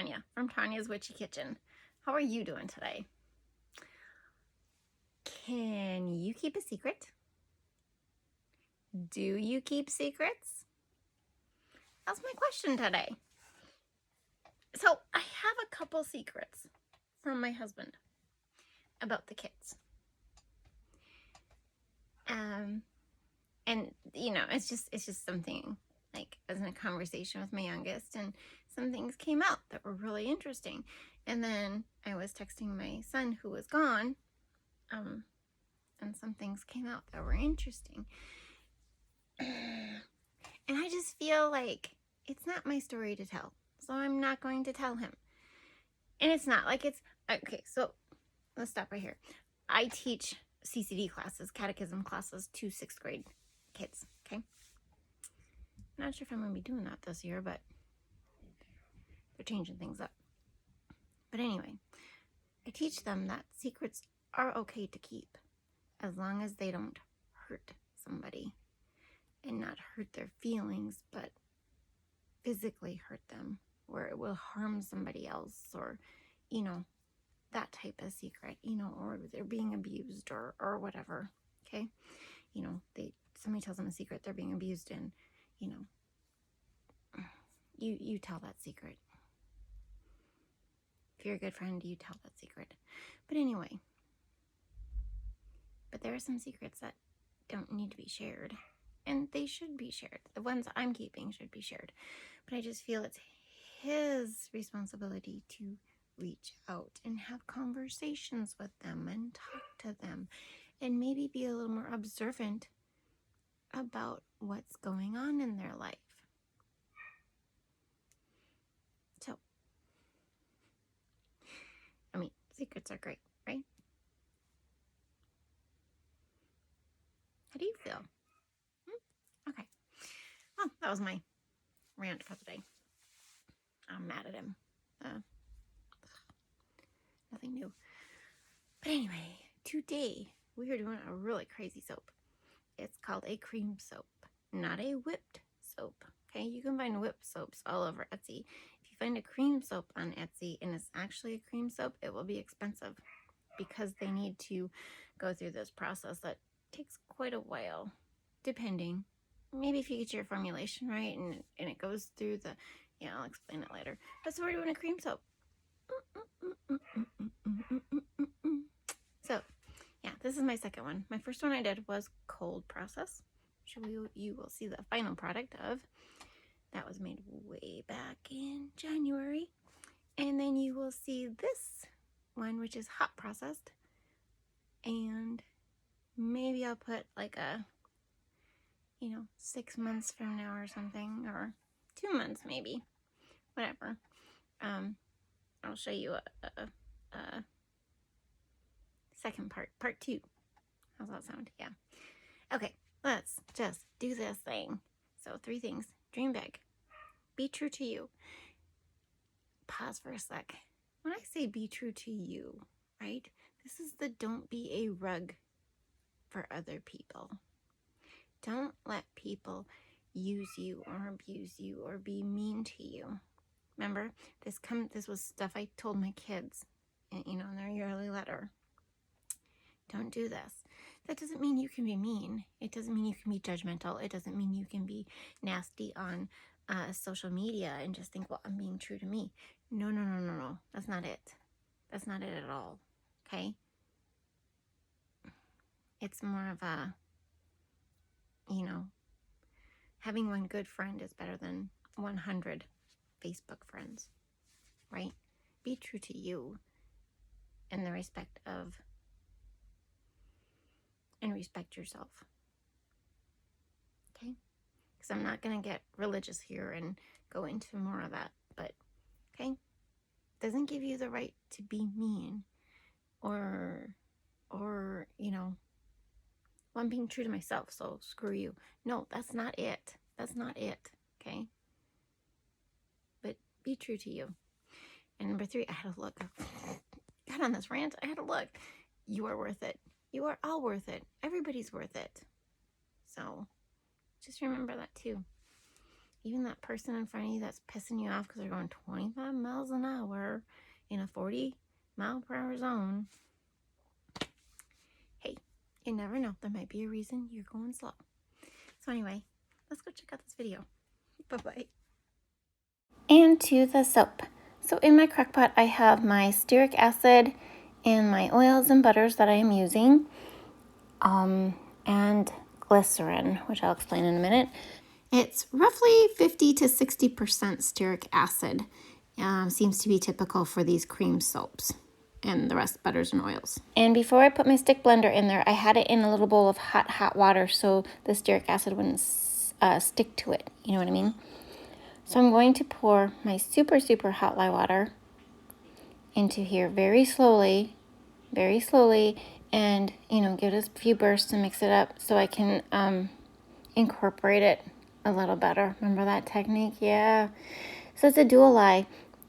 Tonya from Tonya's Witchy Kitchen. How are you doing today? Can you keep a secret? Do you keep secrets? That's my question today. So I have a couple secrets from my husband about the kids. And you know, it's just something, like, I was in a conversation with my youngest and some things came out that were really interesting. And then I was texting my son who was gone, and some things came out that were interesting. And I just feel like it's not my story to tell, so I'm not going to tell him. And it's not like it's, okay, so let's stop right here. I teach CCD classes, catechism classes, to 6th grade kids, okay? I'm not sure if I'm going to be doing that this year, but they're changing things up. But anyway, I teach them that secrets are okay to keep as long as they don't hurt somebody, and not hurt their feelings, but physically hurt them, where it will harm somebody else, or, you know, that type of secret, you know, or they're being abused or whatever, okay? You know, somebody tells them a secret, they're being abused, and, you know, you tell that secret. If you're a good friend, you tell that secret. But anyway, but there are some secrets that don't need to be shared, and they should be shared. The ones I'm keeping should be shared. But I just feel it's his responsibility to reach out and have conversations with them and talk to them, and maybe be a little more observant about what's going on in their life. So, I mean, secrets are great, right? How do you feel? Okay. Well, that was my rant for the day. I'm mad at him. Nothing new. But anyway, today we are doing a really crazy soap. It's called a cream soap, not a whipped soap. Okay, you can find whipped soaps all over Etsy. If you find a cream soap on Etsy and it's actually a cream soap, it will be expensive, because they need to go through this process that takes quite a while, depending. Maybe if you get your formulation right and it goes through the, yeah, I'll explain it later. But so we're doing a cream soap. So, yeah, this is my second one. My first one I did was cold process, which you will see the final product of. That was made way back in January. And then you will see this one, which is hot processed. And maybe I'll put like a, 6 months from now or something, or 2 months maybe, whatever. I'll show you a second part 2. How's that sound? Yeah. Okay, let's just do this thing. So 3 things. Dream big. Be true to you. Pause for a sec. When I say be true to you, right? This is the don't be a rug for other people. Don't let people use you or abuse you or be mean to you. Remember, this was stuff I told my kids, in their yearly letter. Don't do this. That doesn't mean you can be mean. It doesn't mean you can be judgmental. It doesn't mean you can be nasty on social media and just think, well, I'm being true to me. No. That's not it. That's not it at all. Okay? It's more of a, having one good friend is better than 100 Facebook friends, right? Be true to you in the respect of, and respect yourself. Okay? Because I'm not going to get religious here and go into more of that, but, okay? Doesn't give you the right to be mean or, well, I'm being true to myself, so screw you. No, that's not it. That's not it, okay? But be true to you. And number 3, I had to look. Got on this rant, I had to look. You are worth it. You are all worth it. Everybody's worth it. So just remember that too. even that person in front of you that's pissing you off because they're going 25 miles an hour in a 40-mile-per-hour zone. Hey, you never know. There might be a reason you're going slow. So anyway, let's go check out this video. Bye-bye. And to the soap. So in my crock pot, I have my stearic acid and my oils and butters that I am using, and glycerin, which I'll explain in a minute. It's roughly 50 to 60% stearic acid. Seems to be typical for these cream soaps, and the rest butters and oils. And before I put my stick blender in there, I had it in a little bowl of hot water so the stearic acid wouldn't stick to it. You know what I mean? So I'm going to pour my super hot lye water into here very slowly, and give it a few bursts and mix it up so I can incorporate it a little better. Remember that technique? Yeah. So it's a dual lye.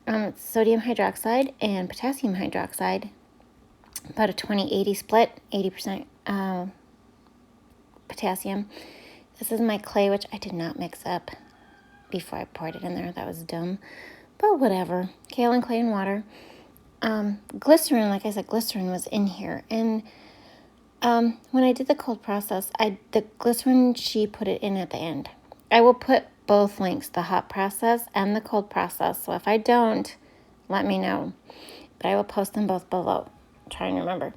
It's sodium hydroxide and potassium hydroxide, about a 20-80 split, 80% potassium. This is my clay, which I did not mix up before I poured it in there. That was dumb, but whatever. Kaolin clay and water. Glycerin, like I said, glycerin was in here. And when I did the cold process, the glycerin, she put it in at the end. I will put both links, the hot process and the cold process. So if I don't, let me know. But I will post them both below. I'm trying to remember.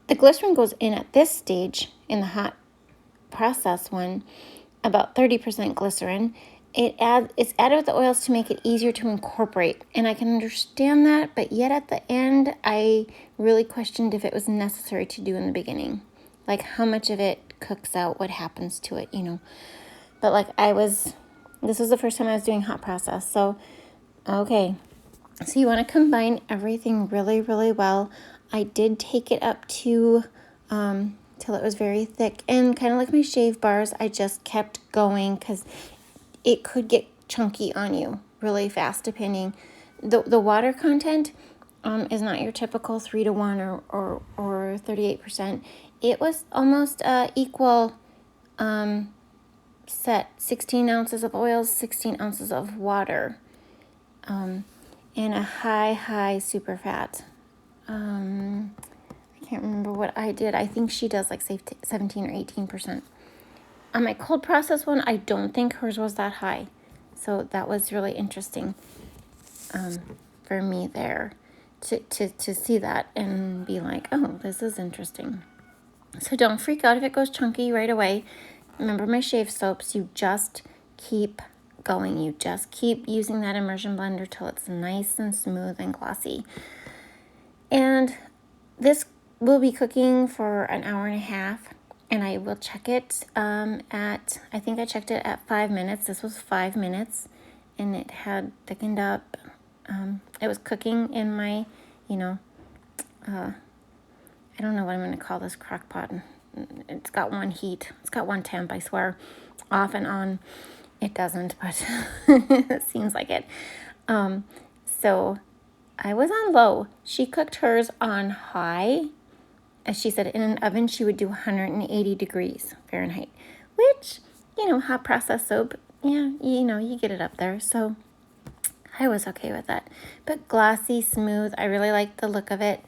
The glycerin goes in at this stage in the hot process one, about 30% glycerin. It's added with the oils to make it easier to incorporate. And I can understand that, but yet at the end, I really questioned if it was necessary to do in the beginning. Like how much of it cooks out, what happens to it, But like this was the first time I was doing hot process. So, okay. So you want to combine everything really well. I did take it up to till it was very thick, and kind of like my shave bars, I just kept going because it could get chunky on you really fast depending. The water content is not your typical 3-to-1 or 38%. It was almost equal set, 16 ounces of oils, 16 ounces of water, and a high super fat. I can't remember what I did. I think she does like say 17 or 18%. On my cold process one, I don't think hers was that high. So that was really interesting for me there to see that and be like, oh, this is interesting. So don't freak out if it goes chunky right away. Remember my shave soaps, you just keep going. You just keep using that immersion blender till it's nice and smooth and glossy. And this will be cooking for an hour and a half. And I will check it I think I checked it at 5 minutes. This was 5 minutes. And it had thickened up. It was cooking in my, I don't know what I'm going to call this crock pot. It's got one heat. It's got one temp, I swear. Off and on. It doesn't, but it seems like it. So I was on low. She cooked hers on high. As she said, in an oven, she would do 180 degrees Fahrenheit, which, hot process soap, yeah, you get it up there. So I was okay with that. But glossy, smooth, I really like the look of it.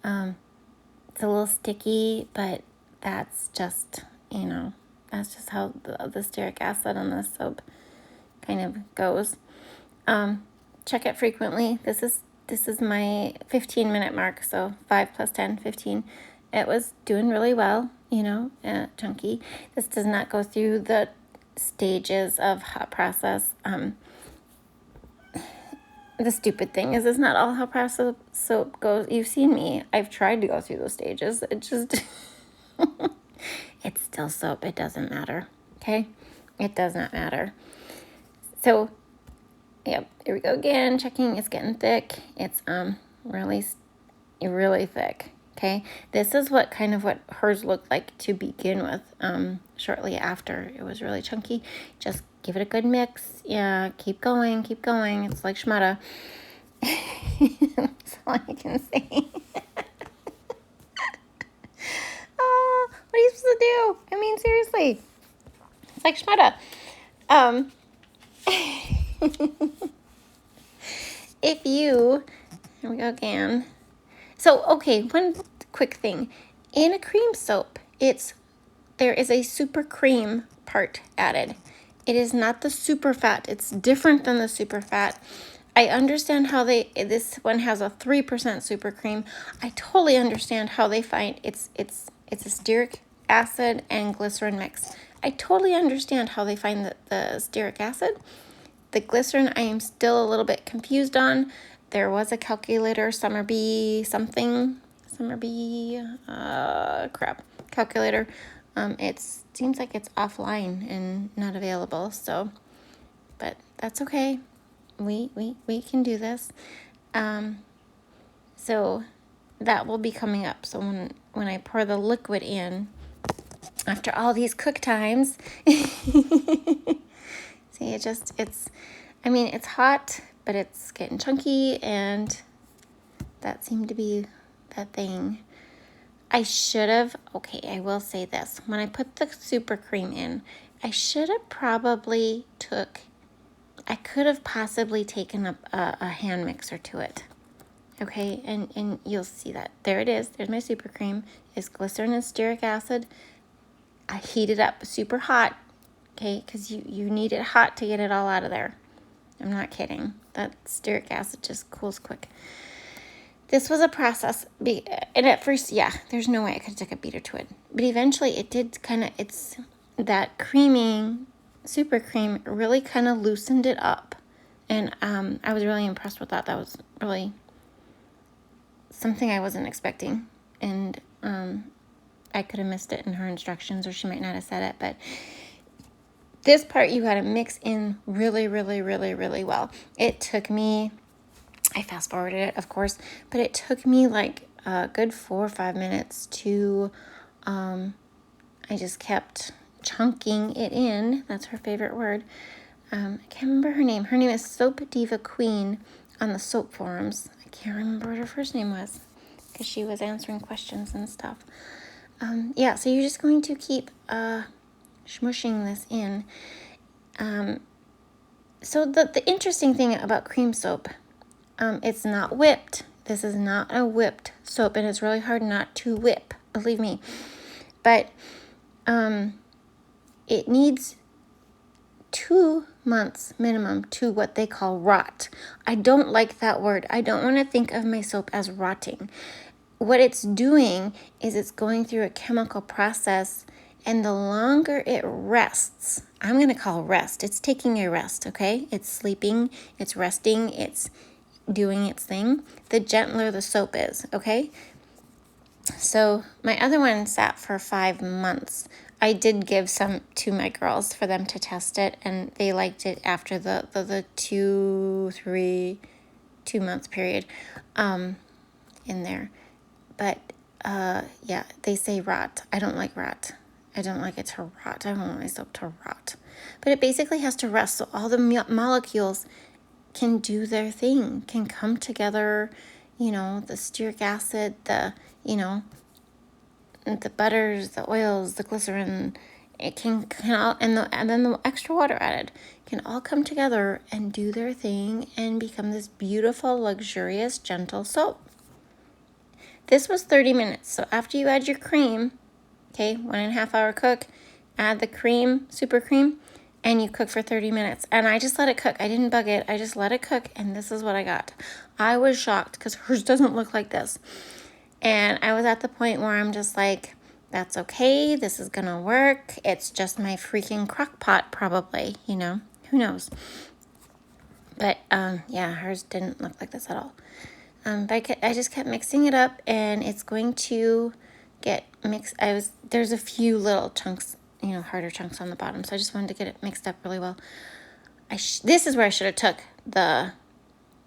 It's a little sticky, but that's just, that's just how the stearic acid on this soap kind of goes. Check it frequently. This is my 15-minute mark, so 5 plus 10, 15. It was doing really well, chunky. This does not go through the stages of hot process. The stupid thing is it's not all hot process soap goes. You've seen me. I've tried to go through those stages. It just, it's still soap. It doesn't matter, okay? It does not matter. So, yep, here we go again. Checking, it's getting thick. It's really thick. Okay, this is what hers looked like to begin with. Shortly after, it was really chunky. Just give it a good mix. Yeah, keep going. It's like schmutta. That's all I can say. Oh, what are you supposed to do? I mean, seriously, it's like schmutta. If you, here we go again. So, okay, one quick thing. In a cream soap, there is a super cream part added. It is not the super fat. It's different than the super fat. I understand how this one has a 3% super cream. I totally understand how they find it's a stearic acid and glycerin mix. I totally understand how they find the stearic acid. The glycerin, I am still a little bit confused on. There was a calculator, calculator. It seems like it's offline and not available, so, but that's okay. We can do this. So that will be coming up. So when I pour the liquid in, after all these cook times, see, I mean, it's hot, but it's getting chunky, and that seemed to be that thing. I should have, okay, I will say this. When I put the super cream in, I should have probably I could have possibly taken up a hand mixer to it. Okay, and you'll see that. There it is. There's my super cream. It's glycerin and stearic acid. I heat it up super hot, okay, because you need it hot to get it all out of there. I'm not kidding. That stearic acid just cools quick. This was a process, and at first, yeah, there's no way I could have took a beater to it. But eventually it did it's that creaming, super cream really kind of loosened it up. And I was really impressed with that. That was really something I wasn't expecting. And I could have missed it in her instructions, or she might not have said it, but this part you got to mix in really, really, really, really well. It took me, I fast forwarded it, of course, but it took me like a good 4 or 5 minutes to, I just kept chunking it in. That's her favorite word. I can't remember her name. Her name is Soap Diva Queen on the soap forums. I can't remember what her first name was because she was answering questions and stuff. Yeah, so you're just going to keep smushing this in. So the interesting thing about cream soap, it's not whipped. This is not a whipped soap, and it's really hard not to whip, believe me. But it needs 2 months minimum to what they call rot. I don't like that word. I don't want to think of my soap as rotting. What it's doing is it's going through a chemical process, and the longer it rests, I'm going to call rest. It's taking a rest, okay? It's sleeping, it's resting, it's doing its thing. The gentler the soap is, okay? So my other one sat for 5 months. I did give some to my girls for them to test it, and they liked it after the 2 months period in there. But yeah, they say rot. I don't like rot. I don't like it to rot. I don't want my soap to rot. But it basically has to rest so all the molecules can do their thing, can come together, you know, the stearic acid, the butters, the oils, the glycerin, it can all, and then the extra water added can all come together and do their thing and become this beautiful, luxurious, gentle soap. This was 30 minutes. So after you add your cream, okay, 1.5 hour cook, add the cream, super cream, and you cook for 30 minutes. And I just let it cook. I didn't bug it. I just let it cook, and this is what I got. I was shocked because hers doesn't look like this. And I was at the point where I'm just like, that's okay. This is going to work. It's just my freaking crock pot probably, you know, who knows. But yeah, hers didn't look like this at all. But I just kept mixing it up, and it's going to get mixed. There's a few little chunks, you know, harder chunks on the bottom, so I just wanted to get it mixed up really well. This is where I should have took the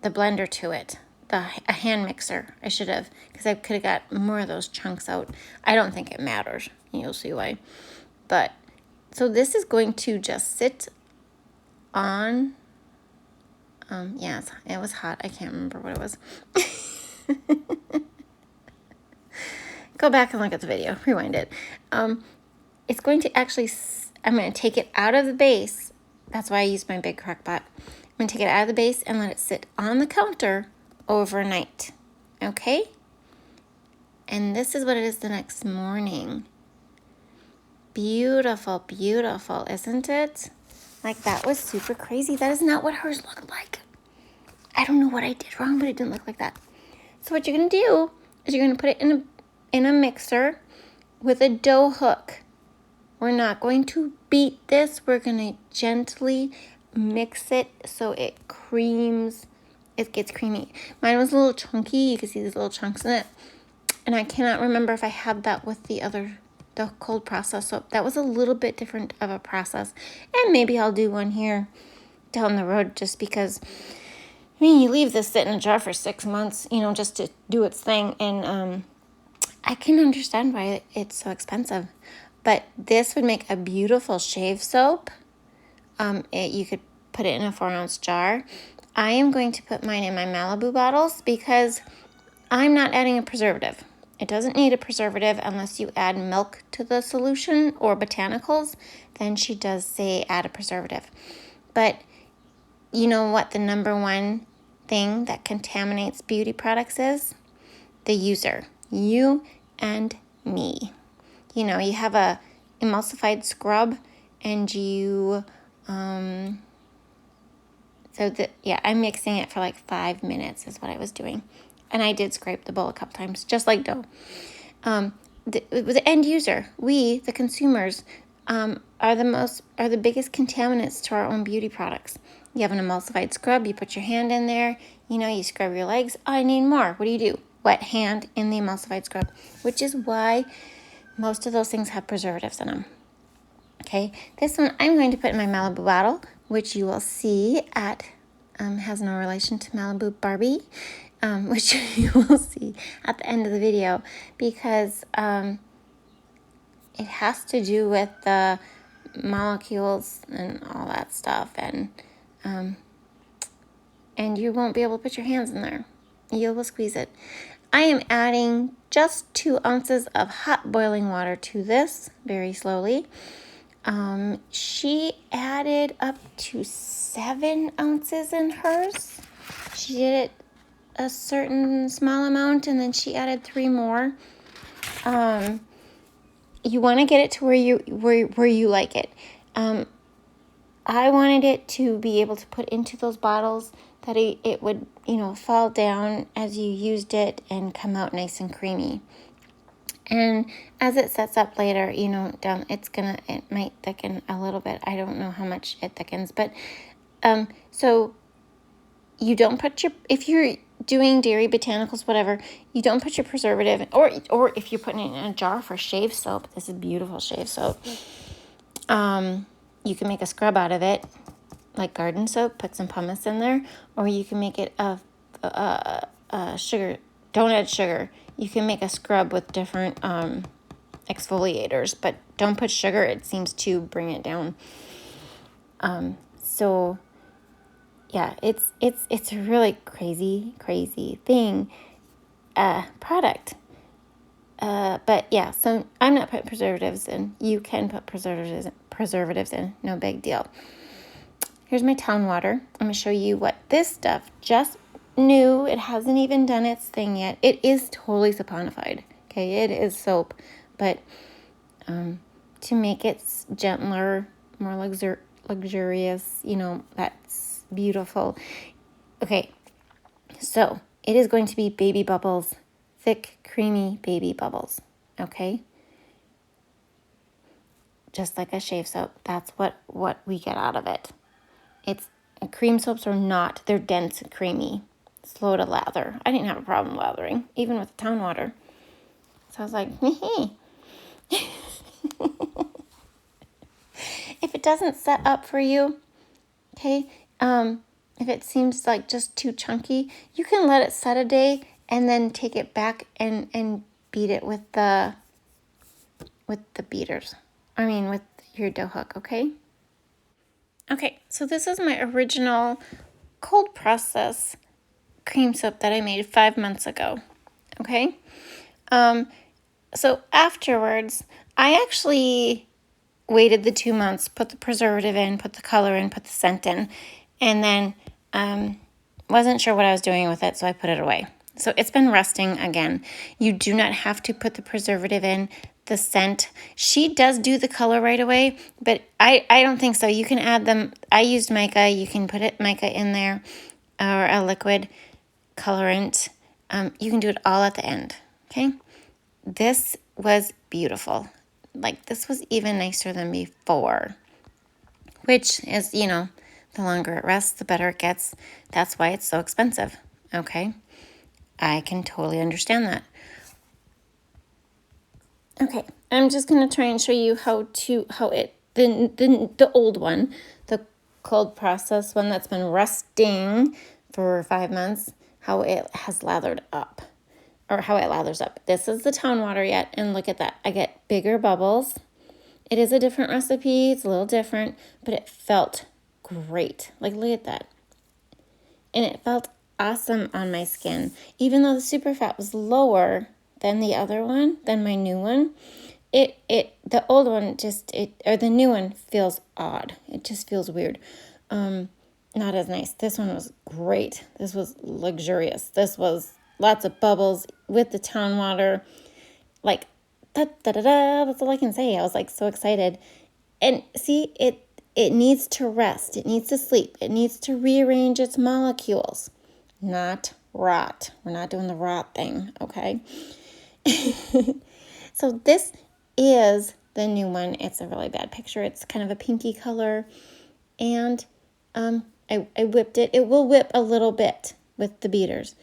blender to it, a hand mixer. I should have, because I could have got more of those chunks out. I don't think it matters. You'll see why. But so this is going to just sit on. Yeah, it was hot. I can't remember what it was. Go back and look at the video. Rewind it. It's going to actually, I'm going to take it out of the base. That's why I use my big crock pot. I'm going to take it out of the base and let it sit on the counter overnight. Okay? And this is what it is the next morning. Beautiful, beautiful, isn't it? Like, that was super crazy. That is not what hers looked like. I don't know what I did wrong, but it didn't look like that. So what you're going to do is you're going to put it in a mixer with a dough hook. We're not going to beat this. We're going to gently mix it so it creams. It gets creamy. Mine was a little chunky. You can see these little chunks in it. And I cannot remember if I had that with the cold process. So that was a little bit different of a process. And maybe I'll do one here down the road just because, I mean, you leave this sit in a jar for 6 months, you know, just to do its thing. And I can understand why it's so expensive. But this would make a beautiful shave soap. You could put it in a 4-ounce jar. I am going to put mine in my Malibu bottles because I'm not adding a preservative. It doesn't need a preservative unless you add milk to the solution or botanicals. Then she does say add a preservative. But you know what the number one thing that contaminates beauty products is? The user. You and me. You know, you have a emulsified scrub and you, I'm mixing it for like 5 minutes is what I was doing. And I did scrape the bowl a couple times, just like dough. The end user, we, the consumers, are the biggest contaminants to our own beauty products. You have an emulsified scrub, you put your hand in there, you know, you scrub your legs. I need more. What do? Wet hand in the emulsified scrub, which is why most of those things have preservatives in them. Okay, this one I'm going to put in my Malibu bottle, which you will see has no relation to Malibu Barbie, which you will see at the end of the video, because it has to do with the molecules and all that stuff, and you won't be able to put your hands in there. You will squeeze it. I am adding just 2 ounces of hot boiling water to this very slowly. She added up to 7 ounces in hers. She did it a certain small amount and then she added 3 more. You want to get it to where you like it. I wanted it to be able to put into those bottles that it would, you know, fall down as you used it and come out nice and creamy. And as it sets up later, you know, it might thicken a little bit. I don't know how much it thickens, but so you don't put if you're doing dairy, botanicals, whatever, you don't put your preservative, or if you're putting it in a jar for shave soap, this is beautiful shave soap. You can make a scrub out of it, like garden soap, put some pumice in there, or you can make it sugar, don't add sugar. You can make a scrub with different exfoliators, but don't put sugar. It seems to bring it down. So yeah, it's a really crazy thing, product. But yeah, so I'm not putting preservatives in. You can put preservatives in, no big deal. Here's my town water. I'm going to show you what this stuff just new. It hasn't even done its thing yet. It is totally saponified. Okay, it is soap, but to make it gentler, more luxurious, you know, that's beautiful. Okay, so it is going to be baby bubbles, thick, creamy baby bubbles. Okay, just like a shave soap. That's what we get out of it. It's cream soaps are not. They're dense and creamy. Slow to lather. I didn't have a problem lathering, even with the town water. So I was like, if it doesn't set up for you, okay, if it seems like just too chunky, you can let it set a day and then take it back and beat it with the beaters. I mean, with your dough hook, okay? Okay, so this is my original cold process cream soap that I made 5 months ago, okay? So afterwards, I actually waited the 2 months, put the preservative in, put the color in, put the scent in, and then wasn't sure what I was doing with it, so I put it away. So it's been rusting again. You do not have to put the preservative in, the scent. She does do the color right away, but I don't think so. You can add them. I used mica. You can put mica in there or a liquid colorant. You can do it all at the end, okay? This was beautiful. Like, this was even nicer than before, which is, you know, the longer it rests, the better it gets. That's why it's so expensive, okay? I can totally understand that. Okay, I'm just going to try and show you the old one, the cold process one that's been resting for 5 months, how it has lathered up, or how it lathers up. This is the town water yet, and look at that. I get bigger bubbles. It is a different recipe. It's a little different, but it felt great. Like, look at that. And it felt awesome on my skin. Even though the super fat was lower than the other one, than my new one, the old one or the new one feels odd. It just feels weird. Not as nice. This one was great. This was luxurious. This was lots of bubbles with the town water. Like, da da da da. That's all I can say. I was like so excited. And see, it needs to rest. It needs to sleep. It needs to rearrange its molecules, not rot. We're not doing the rot thing, okay? So this is the new one. It's a really bad picture. It's kind of a pinky color. And I whipped it. It will whip a little bit with the beaters.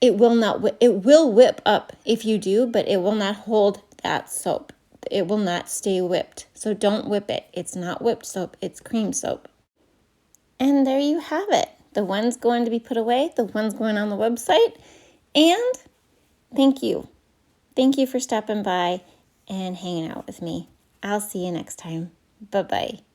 It will not whip. It will whip up if you do, but it will not hold that soap. It will not stay whipped. So don't whip it. It's not whipped soap. It's cream soap. And there you have it. The one's going to be put away. The one's going on the website. And thank you. Thank you for stopping by and hanging out with me. I'll see you next time. Bye-bye.